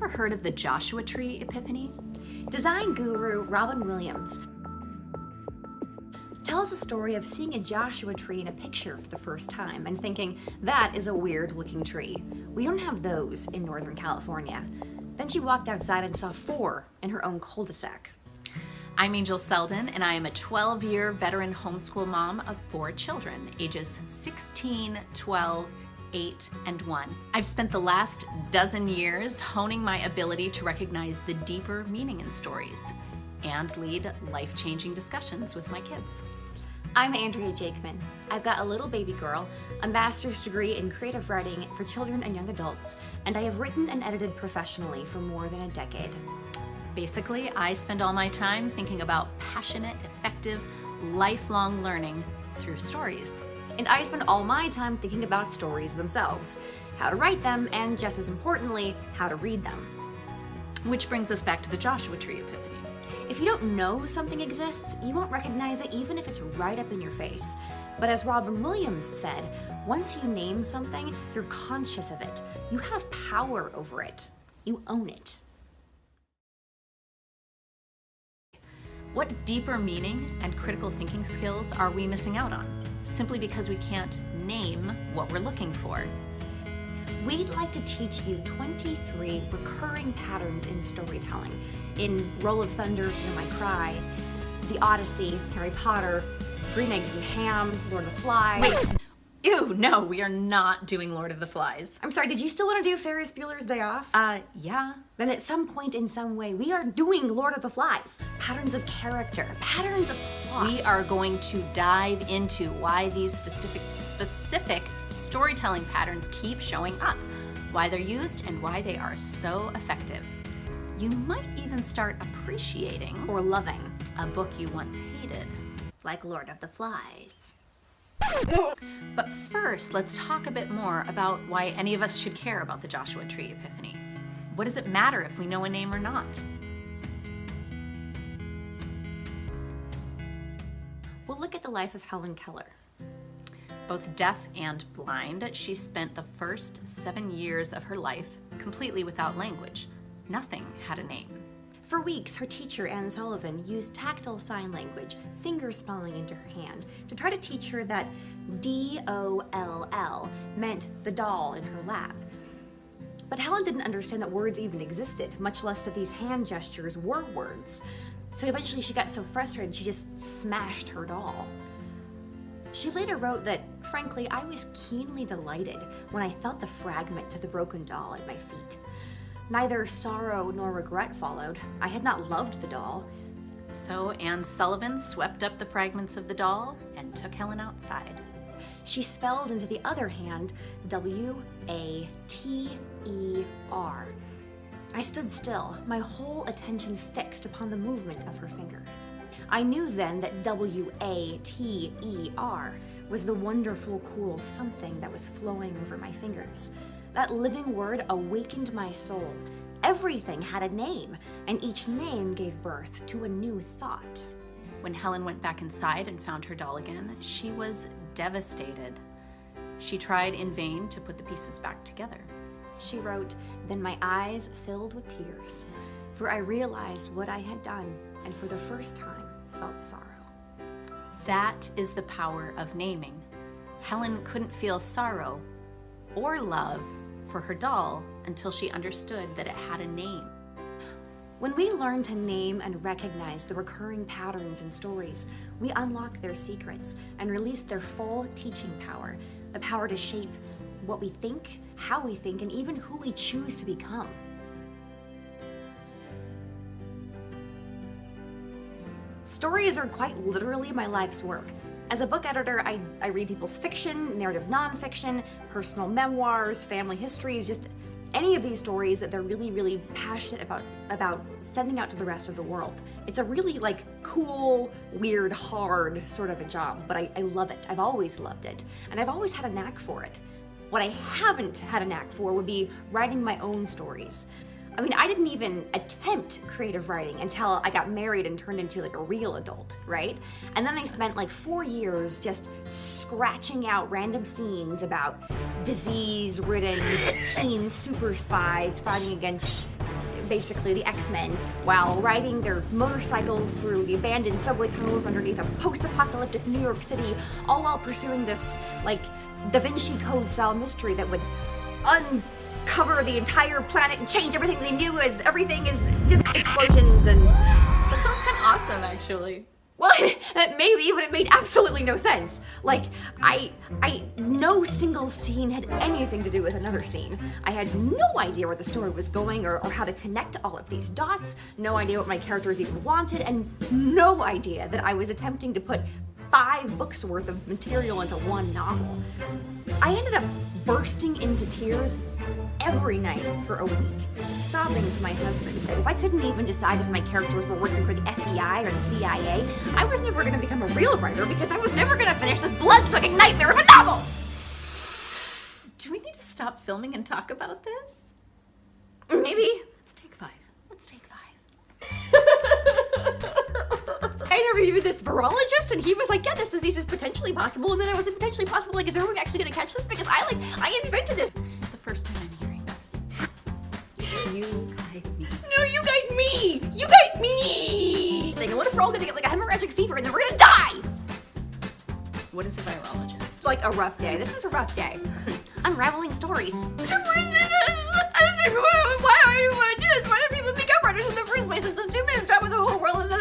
ever heard of the Joshua Tree Epiphany? Design guru Robin Williams tells a story of seeing a Joshua tree in a picture for the first time and thinking, that is a weird looking tree. We don't have those in Northern California. Then she walked outside and saw 4 in her own cul-de-sac. I'm Angel Selden, and I am a 12-year veteran homeschool mom of 4 children, ages 16, 12, 8, and 1. I've spent the last dozen years honing my ability to recognize the deeper meaning in stories and lead life-changing discussions with my kids. I'm Andrea Jakeman. I've got a little baby girl, a master's degree in creative writing for children and young adults, and I have written and edited professionally for more than a decade. Basically, I spend all my time thinking about passionate, effective, lifelong learning through stories. And I spend all my time thinking about stories themselves, how to write them, and just as importantly, how to read them. Which brings us back to the Joshua Tree Epiphany. If you don't know something exists, you won't recognize it even if it's right up in your face. But as Robin Williams said, once you name something, you're conscious of it. You have power over it. You own it. What deeper meaning and critical thinking skills are we missing out on, simply because we can't name what we're looking for? We'd like to teach you 23 recurring patterns in storytelling. In Roll of Thunder, Hear My Cry, The Odyssey, Harry Potter, Green Eggs and Ham, Lord of the Flies. Wait, ew, no, we are not doing Lord of the Flies. I'm sorry, did you still want to do Ferris Bueller's Day Off? Yeah. Then at some point in some way, we are doing Lord of the Flies. Patterns of character, patterns of plot. We are going to dive into why these specific storytelling patterns keep showing up, why they're used, and why they are so effective. You might even start appreciating or loving a book you once hated. Like Lord of the Flies. But first, let's talk a bit more about why any of us should care about the Joshua Tree Epiphany. What does it matter if we know a name or not? We'll look at the life of Helen Keller. Both deaf and blind, she spent the first 7 years of her life completely without language. Nothing had a name. For weeks, her teacher, Anne Sullivan, used tactile sign language, finger spelling into her hand, to try to teach her that D-O-L-L meant the doll in her lap. But Helen didn't understand that words even existed, much less that these hand gestures were words. So eventually she got so frustrated she just smashed her doll. She later wrote that, frankly, I was keenly delighted when I felt the fragments of the broken doll at my feet. Neither sorrow nor regret followed. I had not loved the doll. So Anne Sullivan swept up the fragments of the doll and took Helen outside. She spelled into the other hand W-A-T-E-R. I stood still, my whole attention fixed upon the movement of her fingers. I knew then that W-A-T-E-R was the wonderful, cool something that was flowing over my fingers. That living word awakened my soul. Everything had a name, and each name gave birth to a new thought. When Helen went back inside and found her doll again, she was devastated. She tried in vain to put the pieces back together. She wrote, "Then my eyes filled with tears, for I realized what I had done, and for the first time felt sorrow." That is the power of naming. Helen couldn't feel sorrow or love for her doll until she understood that it had a name. When we learn to name and recognize the recurring patterns in stories, we unlock their secrets and release their full teaching power, the power to shape what we think, how we think, and even who we choose to become. Stories are quite literally my life's work. As a book editor, I read people's fiction, narrative nonfiction, personal memoirs, family histories, just any of these stories that they're really, really passionate about sending out to the rest of the world. It's a really cool, weird, hard sort of a job, but I love it. I've always loved it, and I've always had a knack for it. What I haven't had a knack for would be writing my own stories. I mean, I didn't even attempt creative writing until I got married and turned into a real adult, right? And then I spent 4 years just scratching out random scenes about disease-ridden teen super spies fighting against basically the X-Men, while riding their motorcycles through the abandoned subway tunnels underneath a post-apocalyptic New York City, all while pursuing this, like, Da Vinci Code style mystery that would uncover the entire planet and change everything they knew as everything is just explosions and... That sounds kind of awesome, actually. Well, maybe, but it made absolutely no sense. Like, no single scene had anything to do with another scene. I had no idea where the story was going or how to connect all of these dots, no idea what my characters even wanted, and no idea that I was attempting to put 5 books worth of material into one novel. I ended up bursting into tears every night for a week, sobbing to my husband that if I couldn't even decide if my characters were working for the FBI or the CIA, I was never going to become a real writer because I was never going to finish this blood-sucking nightmare of a novel! Do we need to stop filming and talk about this? Maybe. Let's take 5. Let's take 5. I interviewed this virologist and he was like, yeah, this disease is potentially possible. And then I was like, potentially possible, like, is everyone actually going to catch this? Because I invented this. This is the first time I'm hearing this. You guide me. No, you guide me! You guide me! And what if we're all gonna get like a hemorrhagic fever and then we're gonna die? What is a virologist? Like a rough day. This is a rough day. Unraveling stories. Why do I even want to do this? Why do people become writers in the first place? It's the stupidest job in the whole world.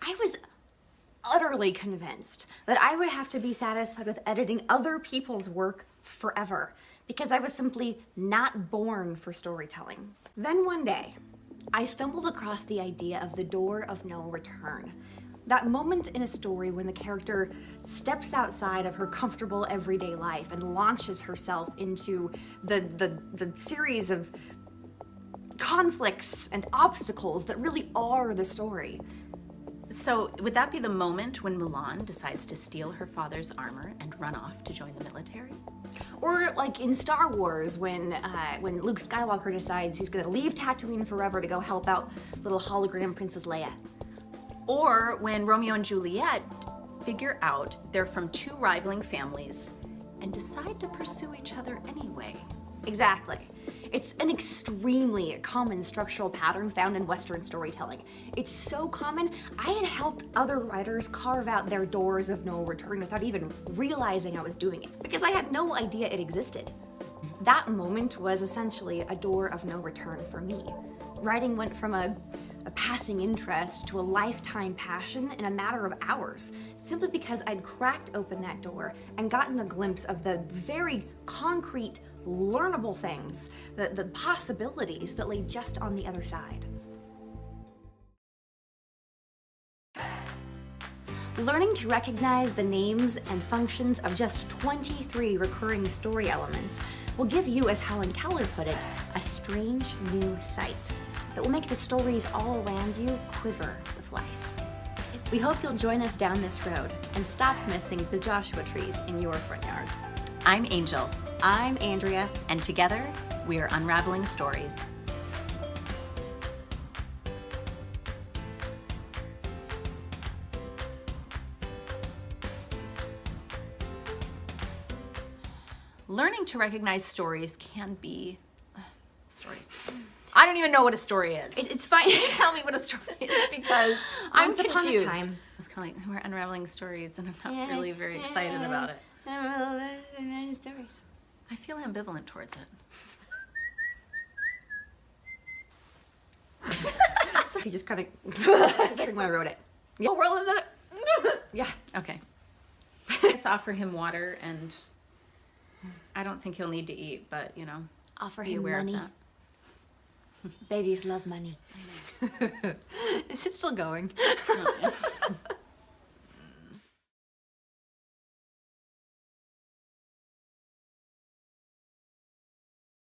I was utterly convinced that I would have to be satisfied with editing other people's work forever because I was simply not born for storytelling. Then one day, I stumbled across the idea of the door of no return. That moment in a story when the character steps outside of her comfortable everyday life and launches herself into the series of conflicts and obstacles that really are the story. So, would that be the moment when Mulan decides to steal her father's armor and run off to join the military? Or like in Star Wars when Luke Skywalker decides he's gonna leave Tatooine forever to go help out little hologram Princess Leia. Or when Romeo and Juliet figure out they're from 2 rivaling families and decide to pursue each other anyway. Exactly. It's an extremely common structural pattern found in Western storytelling. It's so common, I had helped other writers carve out their doors of no return without even realizing I was doing it, because I had no idea it existed. That moment was essentially a door of no return for me. Writing went from a passing interest to a lifetime passion in a matter of hours, simply because I'd cracked open that door and gotten a glimpse of the very concrete, learnable things, the possibilities that lay just on the other side. Learning to recognize the names and functions of just 23 recurring story elements will give you, as Helen Keller put it, a strange new sight that will make the stories all around you quiver with life. We hope you'll join us down this road and stop missing the Joshua trees in your front yard. I'm Angel, I'm Andrea, and together we are unraveling stories. Learning to recognize stories can be stories. I don't even know what a story is. It's fine. Can you tell me what a story is? Because I'm Once upon a confused. time. It's kind of like we're unraveling stories, and I'm not really very excited about it. Stories. I feel ambivalent towards it. You just kind of when I wrote it. Yeah. Yeah. Okay. Just offer him water, and I don't think he'll need to eat, but you know, Offer be him aware money. of that. Babies love money. Is it still going? Oh, yeah.